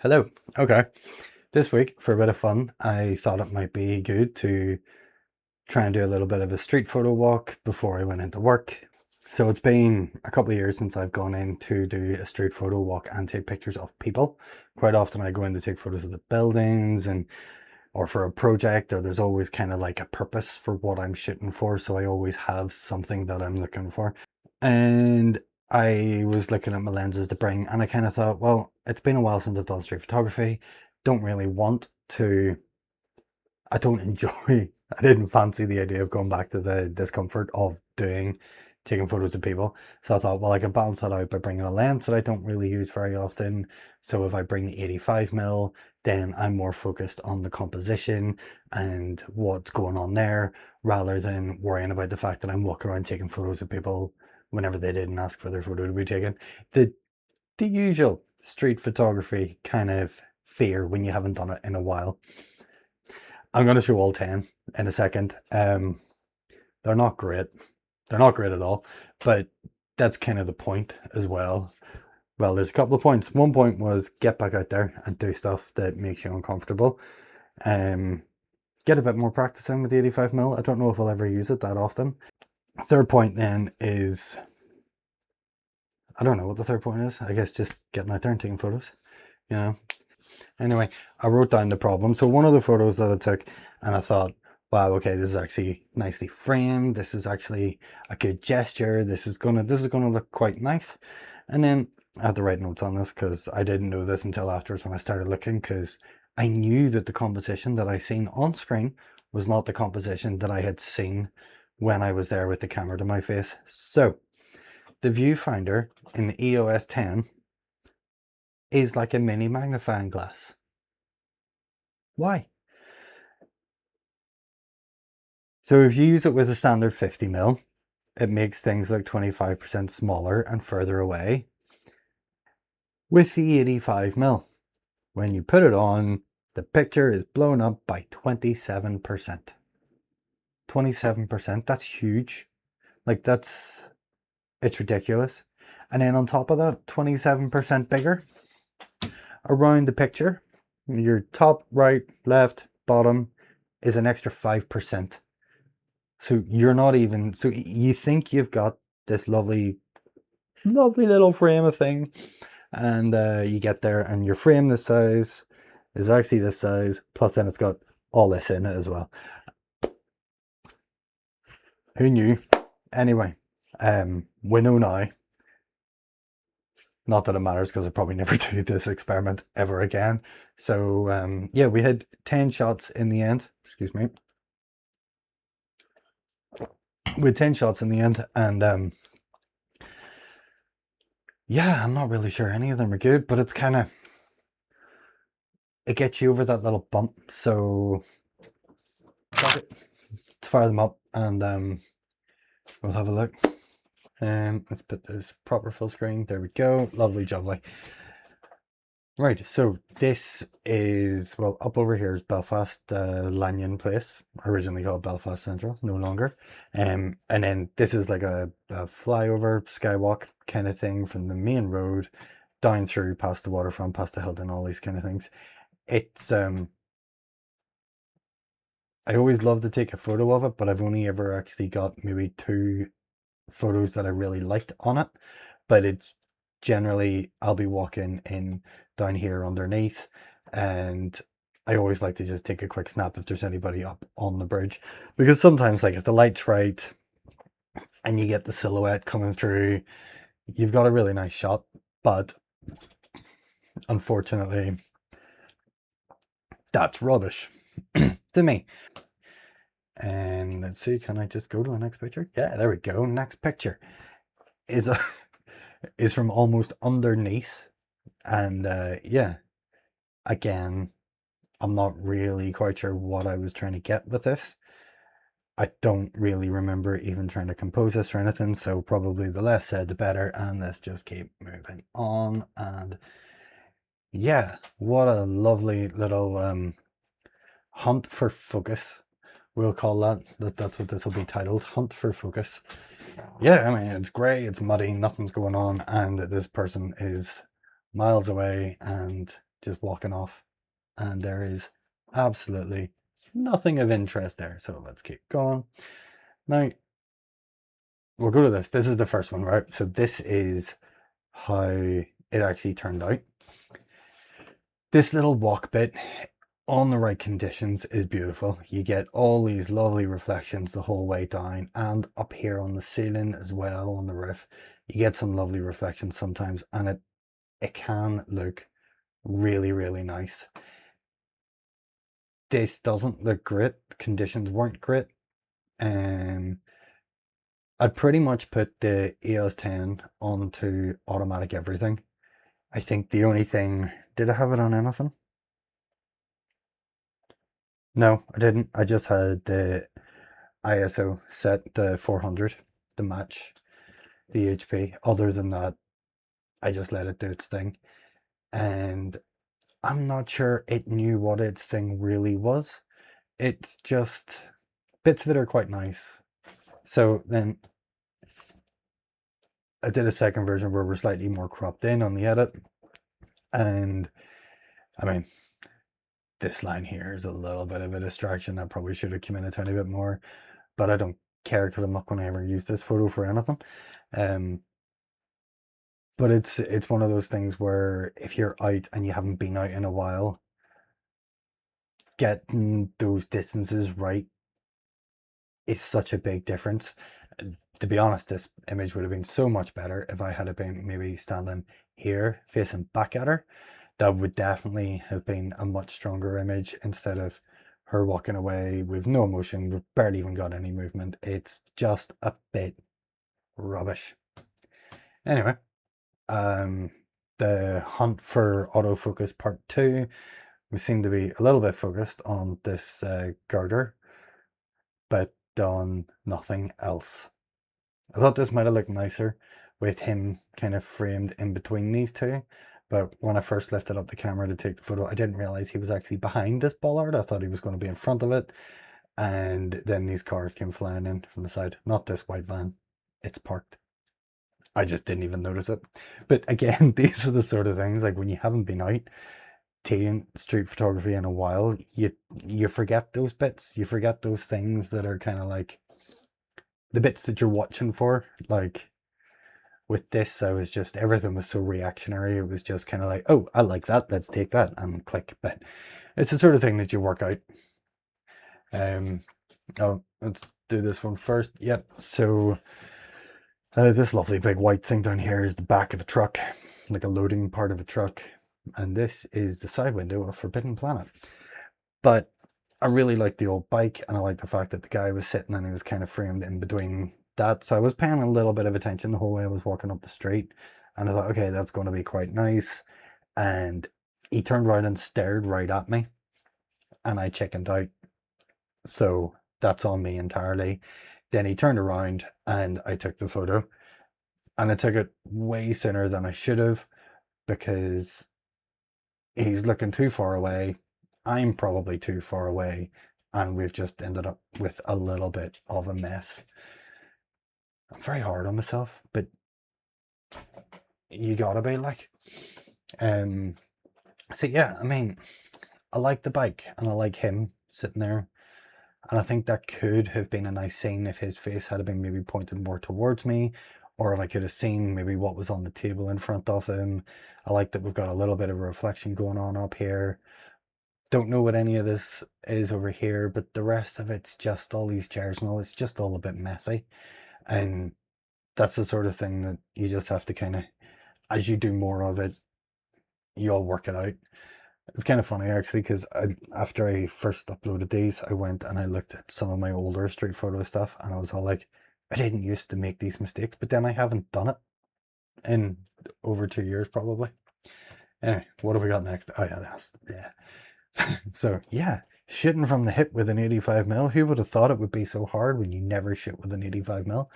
Hello. Okay. This week, for a bit of fun, I thought it might be good to try and do a little bit of a street photo walk before I went into work. So it's been a couple of years since I've gone in to do a street photo walk and take pictures of people. Quite often I go in to take photos of the buildings and or for a project, or there's always kind of like a purpose for what I'm shooting for. So I always have something that I'm looking for. And I was looking at my lenses to bring, and I kind of thought, well, it's been a while since I've done street photography. Don't really want to, I don't enjoy, I didn't fancy the idea of going back to the discomfort of taking photos of people. So I thought, well, I can balance that out by bringing a lens that I don't really use very often. So if I bring the 85mm, then I'm more focused on the composition and what's going on there, rather than worrying about the fact that I'm walking around taking photos of people whenever they didn't ask for their photo to be taken. The the usual street photography kind of fear when you haven't done it in a while. I'm going to show all 10 in a second. They're not great. They're not great at all, but that's kind of the point as well. Well, there's a couple of points. One point was get back out there and do stuff that makes you uncomfortable. Get a bit more practice in with the 85mm. I don't know if I'll ever use it that often. Third point then is, I don't know what the third point is. I guess just getting out there and taking photos, you know. Anyway, I wrote down the problem. So one of the photos that I took, and I thought, wow, okay, this is actually nicely framed. This is actually a good gesture. This is gonna look quite nice. And then I had to write notes on this because I didn't know this until afterwards when I started looking, because I knew that the composition that I seen on screen was not the composition that I had seen when I was there with the camera to my face. So the viewfinder in the EOS 10 is like a mini magnifying glass. Why? So if you use it with a standard 50mm, it makes things like 25% smaller and further away. With the 85mm, when you put it on, the picture is blown up by 27%. 27%, that's huge. Like it's ridiculous. And then on top of that, 27% bigger around the picture, your top, right, left, bottom is an extra 5%. So you're not even, so you think you've got this lovely little frame of thing, and you get there and your frame this size is actually this size, plus then it's got all this in it as well. Who knew? Anyway, we know now. Not that it matters, because I probably never do this experiment ever again. So yeah, we had 10 shots in the end. Excuse me. We had 10 shots in the end, and yeah, I'm not really sure any of them are good, but it's kind of, it gets you over that little bump. So let's fire them up, and we'll have a look. Let's put this proper full screen. There we go. Lovely jubbly. Right, so this is, well, up over here is Belfast Lanyon Place, originally called Belfast Central, no longer. And then this is like a flyover skywalk kind of thing from the main road down through past the waterfront, past the Hilton, all these kind of things. It's I always love to take a photo of it, but I've only ever actually got maybe 2 photos that I really liked on it. But it's generally, I'll be walking in down here underneath, and I always like to just take a quick snap if there's anybody up on the bridge, because sometimes, like, if the light's right and you get the silhouette coming through, you've got a really nice shot. But unfortunately, that's rubbish to me. And let's see, can I just go to the next picture? Yeah, there we go. Next picture is is from almost underneath, and yeah, again, I'm not really quite sure what I was trying to get with this. I don't really remember even trying to compose this or anything, so probably the less said the better, and let's just keep moving on. And yeah, what a lovely little hunt for focus, we'll call that's what this will be titled, Hunt for Focus. Yeah, I mean, it's grey, it's muddy, nothing's going on, and this person is miles away, and just walking off, and there is absolutely nothing of interest there. So let's keep going. Now, we'll go to this. This is the first one, right? So this is how it actually turned out. This little walk bit on the right conditions is beautiful. You get all these lovely reflections the whole way down, and up here on the ceiling as well, on the roof, you get some lovely reflections sometimes, and it can look really, really nice. This doesn't look great. The conditions weren't great. I'd pretty much put the EOS 10 onto automatic everything. I think the only thing, did I have it on anything? No, I didn't. I just had the ISO set the 400 to match the HP. Other than that, I just let it do its thing. And I'm not sure it knew what its thing really was. It's just, bits of it are quite nice. So then I did a second version where we're slightly more cropped in on the edit. And I mean, this line here is a little bit of a distraction. I probably should have come in a tiny bit more, but I don't care because I'm not going to ever use this photo for anything. But it's one of those things where if you're out and you haven't been out in a while, getting those distances right is such a big difference. To be honest, this image would have been so much better if I had been maybe standing here facing back at her. That would definitely have been a much stronger image instead of her walking away with no emotion. We've barely even got any movement. It's just a bit rubbish. Anyway, the hunt for autofocus part 2, we seem to be a little bit focused on this girder, but on nothing else. I thought this might have looked nicer with him kind of framed in between these two, but when I first lifted up the camera to take the photo, I didn't realize he was actually behind this bollard. I thought he was going to be in front of it, and then these cars came flying in from the side. Not this white van, it's parked. I just didn't even notice it. But again, these are the sort of things, like when you haven't been out taking street photography in a while, you forget those bits. You forget those things that are kind of like the bits that you're watching for. Like with this, I was just, everything was so reactionary. It was just kind of like, oh, I like that, let's take that, and click. But it's the sort of thing that you work out. Oh, let's do this one first. Yep. So this lovely big white thing down here is the back of a truck, like a loading part of a truck. And this is the side window of Forbidden Planet. But I really like the old bike, and I like the fact that the guy was sitting and he was kind of framed in between that. So I was paying a little bit of attention the whole way I was walking up the street, and I thought, okay, that's going to be quite nice. And he turned around and stared right at me, and I chickened out. So that's on me entirely. Then he turned around and I took the photo, and I took it way sooner than I should have because he's looking too far away. I'm probably too far away, and we've just ended up with a little bit of a mess. I'm very hard on myself, but you gotta be like. So yeah, I mean, I like the bike and I like him sitting there. And I think that could have been a nice scene if his face had been maybe pointed more towards me, or if I could have seen maybe what was on the table in front of him. I like that we've got a little bit of a reflection going on up here. Don't know what any of this is over here, but the rest of it's just all these chairs and all. It's just all a bit messy. And that's the sort of thing that you just have to kind of, as you do more of it, you'll work it out. It's kind of funny actually, because after I first uploaded these, I went and I looked at some of my older street photo stuff, and I was all like, I didn't used to make these mistakes, but then I haven't done it in over 2 years probably. Anyway, what have we got next? Oh yeah, yeah. So yeah, shooting from the hip with an 85mm. Who would have thought it would be so hard when you never shoot with an 85mm?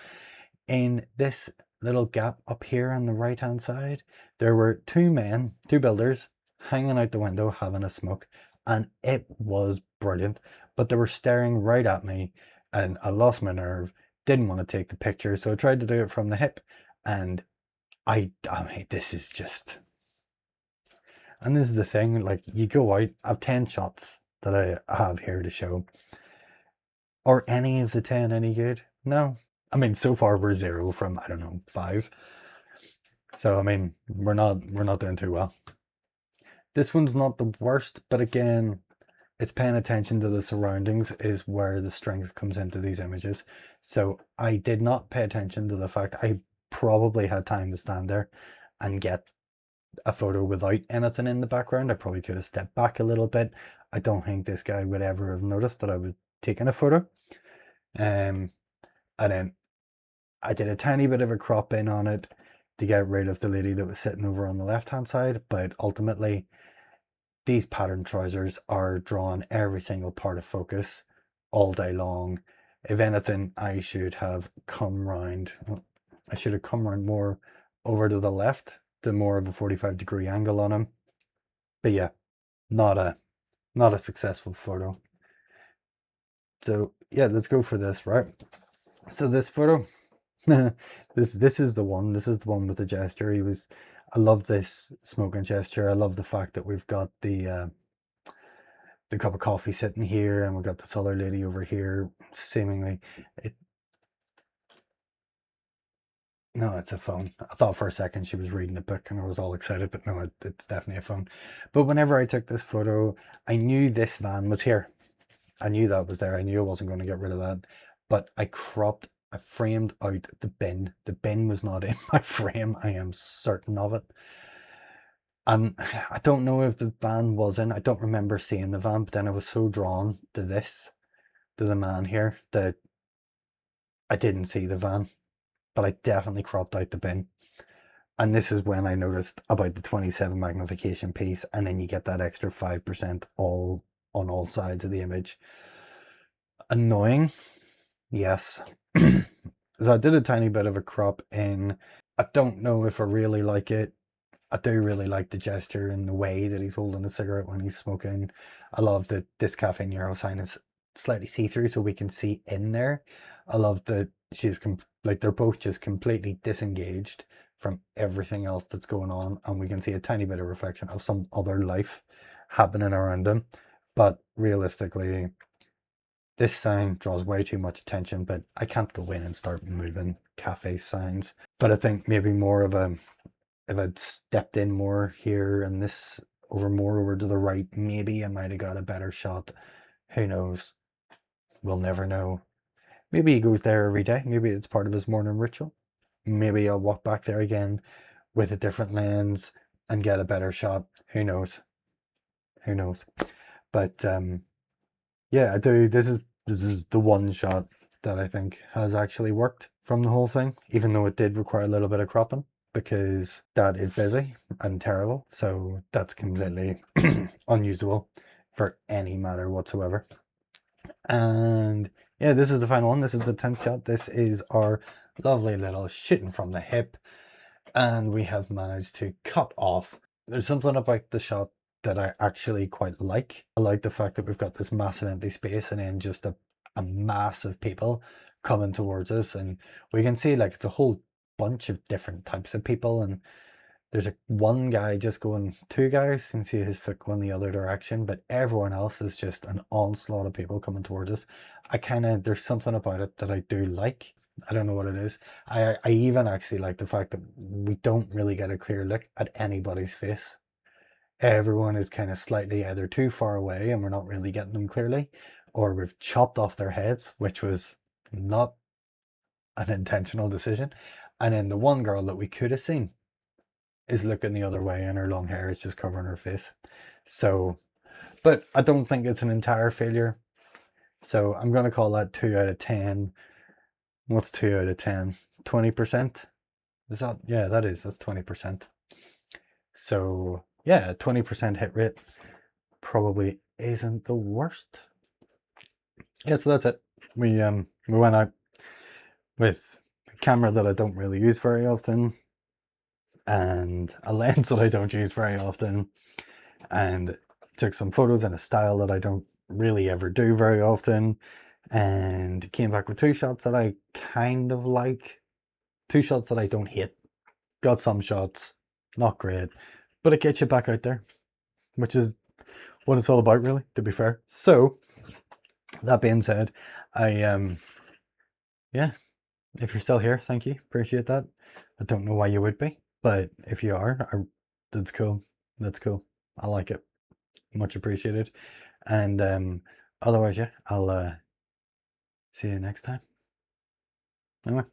In this little gap up here on the right hand side, there were two men, two builders, hanging out the window having a smoke, and it was brilliant. But they were staring right at me, and I lost my nerve, didn't want to take the picture, so I tried to do it from the hip, and I mean, this is just, And this is the thing, like you go out, I have 10 shots that I have here to show. Are any of the 10 any good? No. I mean, so far we're 0 from, I don't know, 5. So I mean, we're not doing too well. This one's not the worst, but again, it's paying attention to the surroundings is where the strength comes into these images. So I did not pay attention to the fact I probably had time to stand there and get a photo without anything in the background. I probably could have stepped back a little bit. I don't think this guy would ever have noticed that I was taking a photo. And then I did a tiny bit of a crop in on it to get rid of the lady that was sitting over on the left hand side, but ultimately these pattern trousers are drawing every single part of focus all day long. If anything, I should have come round. I should have come round more over to the left, to more of a 45-degree angle on him. But yeah, not a successful photo. So yeah, let's go for this, right? So this photo, this is the one. This is the one with the gesture. I love this smoking gesture. I love the fact that we've got the cup of coffee sitting here, and we've got this other lady over here, seemingly. No, it's a phone. I thought for a second she was reading a book and I was all excited, but no, it's definitely a phone. But whenever I took this photo, I knew this van was here. I knew that was there. I knew I wasn't going to get rid of that. But I framed out the bin. The bin was not in my frame. I am certain of it. And I don't know if the van was in. I don't remember seeing the van, but then I was so drawn to this, to the man here, that I didn't see the van. But I definitely cropped out the bin. And this is when I noticed about the 27 magnification piece, and then you get that extra 5% all on all sides of the image. Annoying, yes. So I did a tiny bit of a crop in. I don't know if I really like it. I do really like the gesture and the way that he's holding a cigarette when he's smoking. I love that this Cafe Nero sign is slightly see-through so we can see in there. I love that like they're both just completely disengaged from everything else that's going on, and we can see a tiny bit of reflection of some other life happening around them. But realistically, this sign draws way too much attention, but I can't go in and start moving cafe signs. But I think maybe more of a, if I'd stepped in more here and this more over to the right, maybe I might have got a better shot. Who knows? We'll never know. Maybe he goes there every day. Maybe it's part of his morning ritual. Maybe I'll walk back there again with a different lens and get a better shot. Who knows? Who knows? But yeah, I do. This is the one shot that I think has actually worked from the whole thing, even though it did require a little bit of cropping, because that is busy and terrible. So that's completely unusable for any matter whatsoever. And yeah, this is the final one. This is the 10th shot. This is our lovely little shooting from the hip. And we have managed to cut off. There's something about the shot that I actually quite like. I like the fact that we've got this massive empty space and then just a mass of people coming towards us. And we can see like it's a whole bunch of different types of people. And there's one guy just going, two guys, you can see his foot going the other direction, but everyone else is just an onslaught of people coming towards us. There's something about it that I do like. I don't know what it is. I even actually like the fact that we don't really get a clear look at anybody's face. Everyone is kind of slightly either too far away and we're not really getting them clearly, or we've chopped off their heads, which was not an intentional decision. And then the one girl that we could have seen is looking the other way and her long hair is just covering her face. So, but I don't think it's an entire failure. So I'm going to call that 2 out of 10. What's 2 out of 10? 20%? Is that? Yeah, that's 20%. So yeah, 20% hit rate probably isn't the worst. Yeah, so that's it. We went out with a camera that I don't really use very often and a lens that I don't use very often, and took some photos in a style that I don't really ever do very often, and came back with 2 shots that I kind of like, 2 shots that I don't hate. Got some shots, not great, but it gets you back out there. which is what it's all about, really, to be fair. So, that being said, yeah, if you're still here, thank you. Appreciate that. I don't know why you would be, but if you are, that's cool. That's cool. I like it. Much appreciated. And otherwise, yeah, I'll see you next time. Anyway.